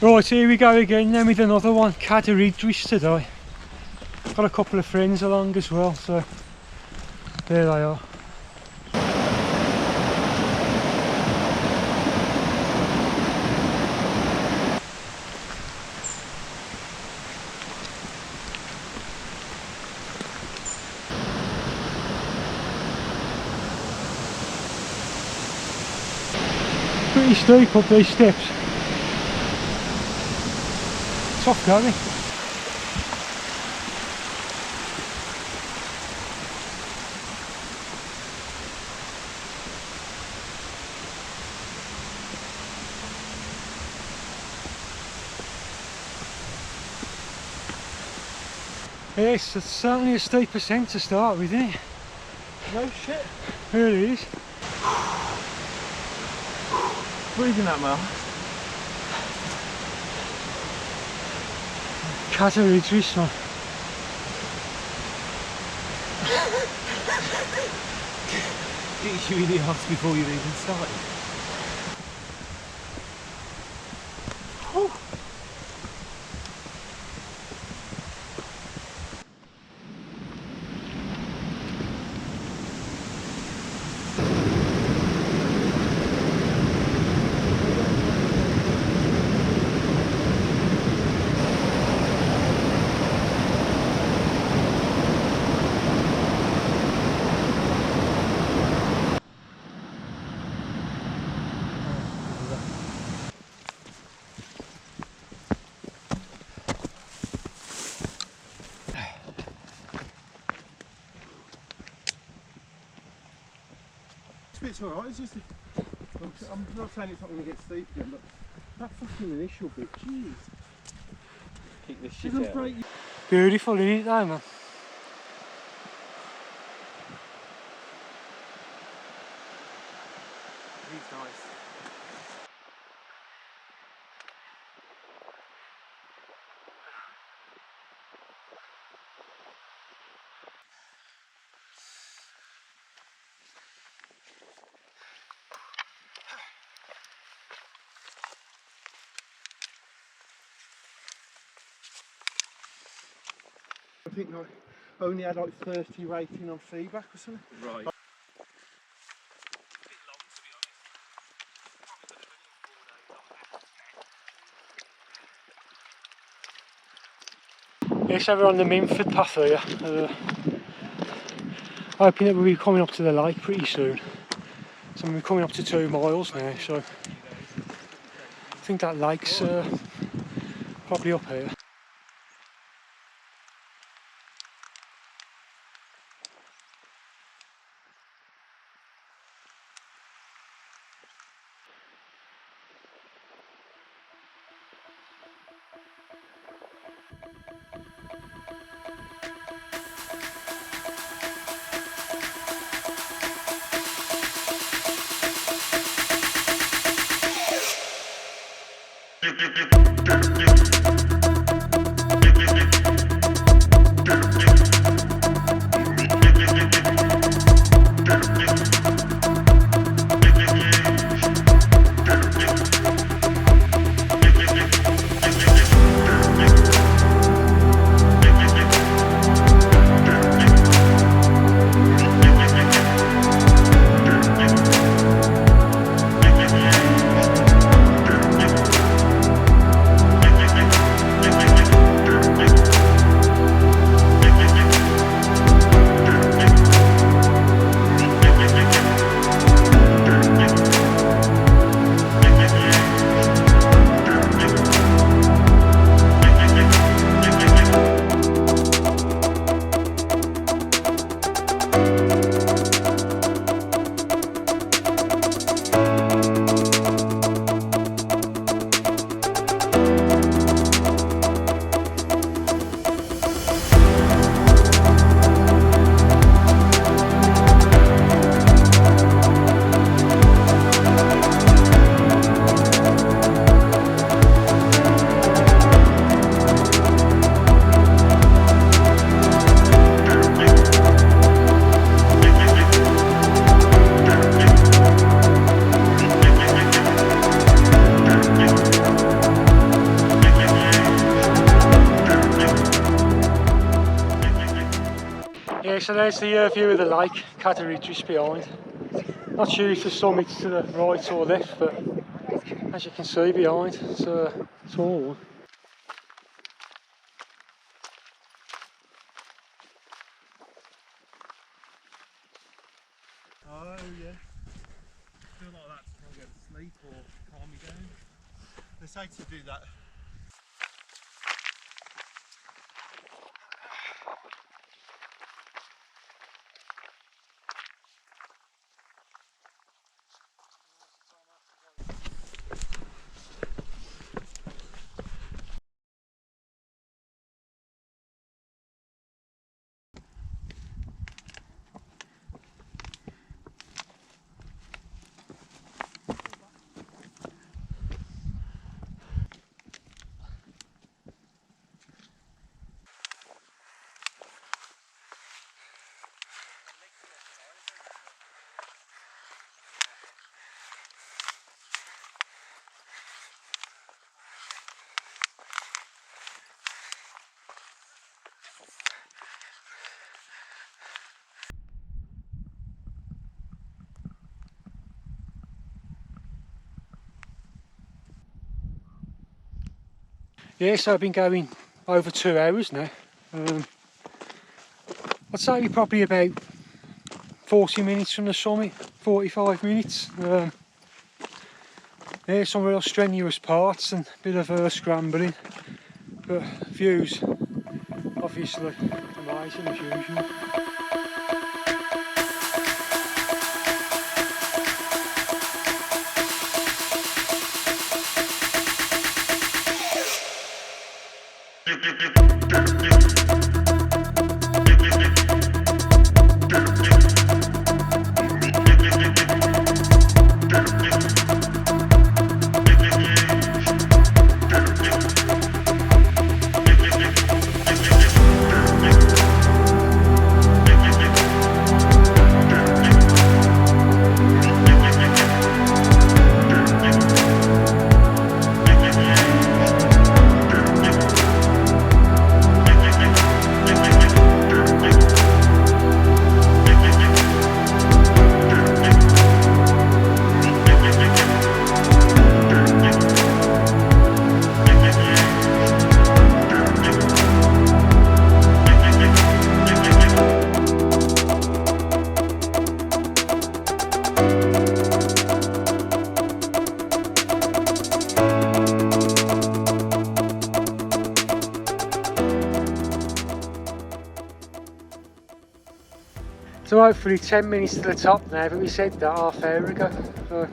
Right, here we go again then with another one, Cader Idris today. Got a couple of friends along as well, so there they are. Pretty steep up these steps. Tough going. Yes, it's certainly a steep ascent to start with, isn't it? No shit. It really is. Breathing that man. Cader Idris, man. Get you in the arse before you've even started. It's alright, it's just I'm not saying it's not going to get steep again, but that fucking initial bit, jeez. Kick this shit out. Beautiful, isn't it though, man? He's nice. I think I only had like 30 rating on feedback or something. Right. Yes, so we're on the Minnford path here. Hoping that we'll be coming up to the lake pretty soon. So we're coming up to 2 miles now, so I think that lake's probably up here. so there's the view of the lake, Cader Idris behind. Not sure if the summit's to the right or left, but as you can see behind, it's a tall one. Oh yeah. I feel like that's trying to go to sleep or calm me down. They say to do that. Yeah, so I've been going over 2 hours now. I'd say we're probably about 40 minutes from the summit, 45 minutes. Yeah, some real strenuous parts and a bit of scrambling, but views obviously amazing as usual. So hopefully 10 minutes to the top now, but we said that half hour ago, so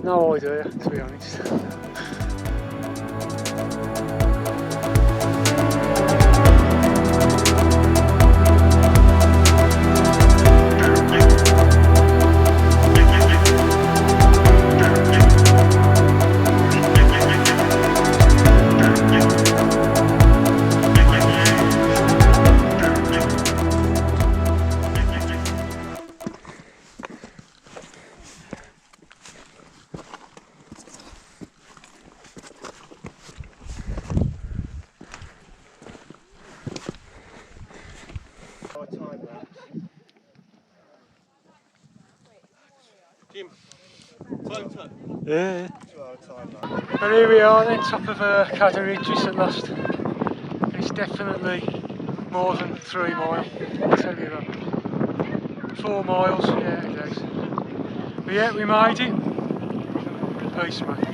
no idea to be honest. Jim, photo. Yeah. And here we are then, top of Cader Idris at last. It's definitely more than 3 miles, I'll tell you that. 4 miles, yeah it is. But yeah, we made it. Peace, mate.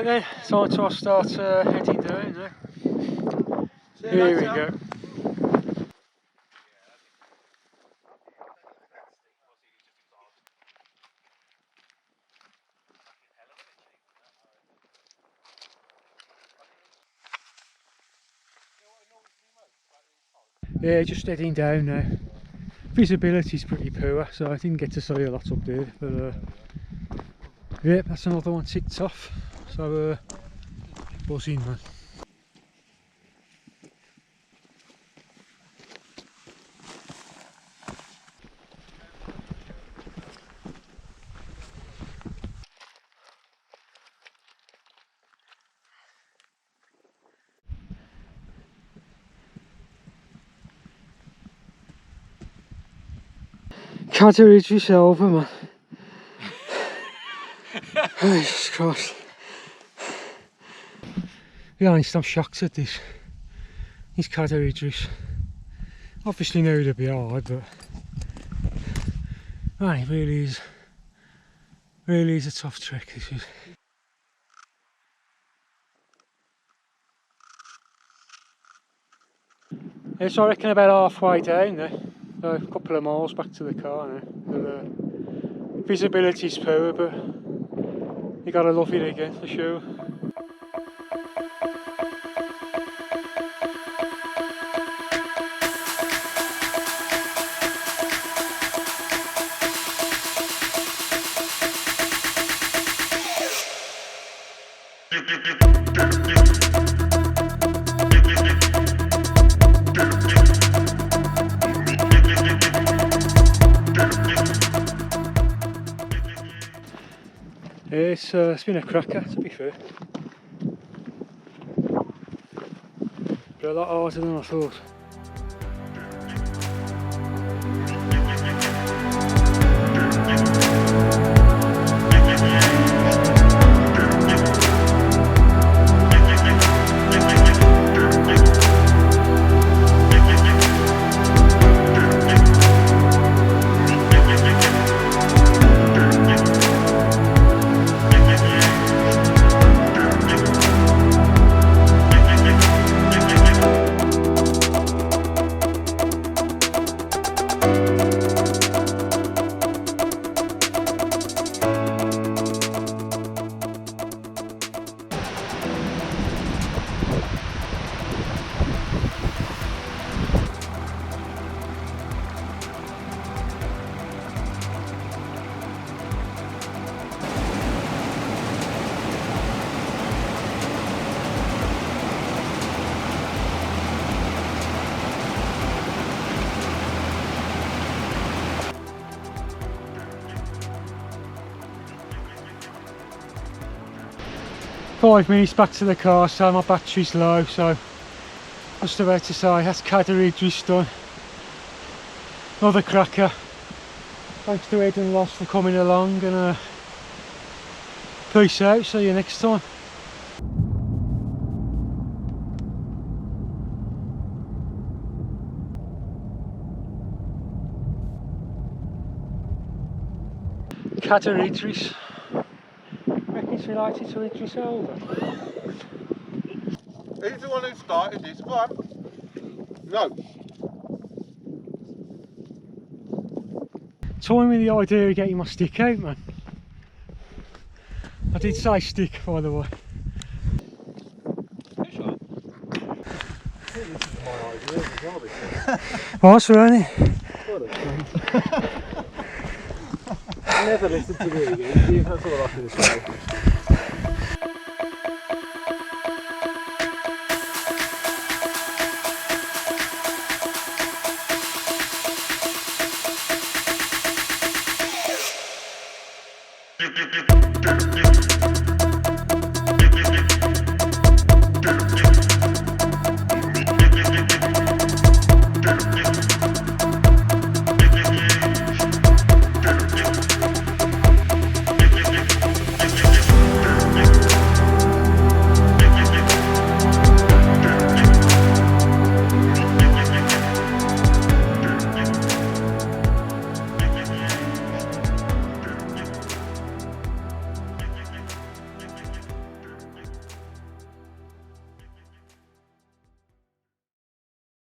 Right then, time to start heading down now. Here we go. Yeah, just heading down now. Visibility's pretty poor, so I didn't get to see a lot up there, but yeah, that's another one ticked off. So buzzing, man. Cader Idris over, man. Jesus Christ. To be honest, I'm shocked at this. He's Cader Idris. Obviously knew it'd be hard, but man, it really is a tough trek, this is. It's I reckon about halfway down there. A couple of miles back to the car now. The visibility's poor, but you gotta love it again for sure. It's been a cracker, to be fair. But a lot harder than I thought. Five minutes back to the car, so my battery's low, so I was about to say that's Cader Idris done. Another cracker. Thanks to Ed and Loss for coming along, and peace out, see you next time. Cader Idris. It's related to Idris Elba. He's the one who started this one. No. Toying with the idea of getting my stick out, man. I did say stick, by the way. Sure. I think this is my idea as well, this What's running? What a cunt. Never listen to me again, that's all I can say. Dip, dip, dip, dip, dip.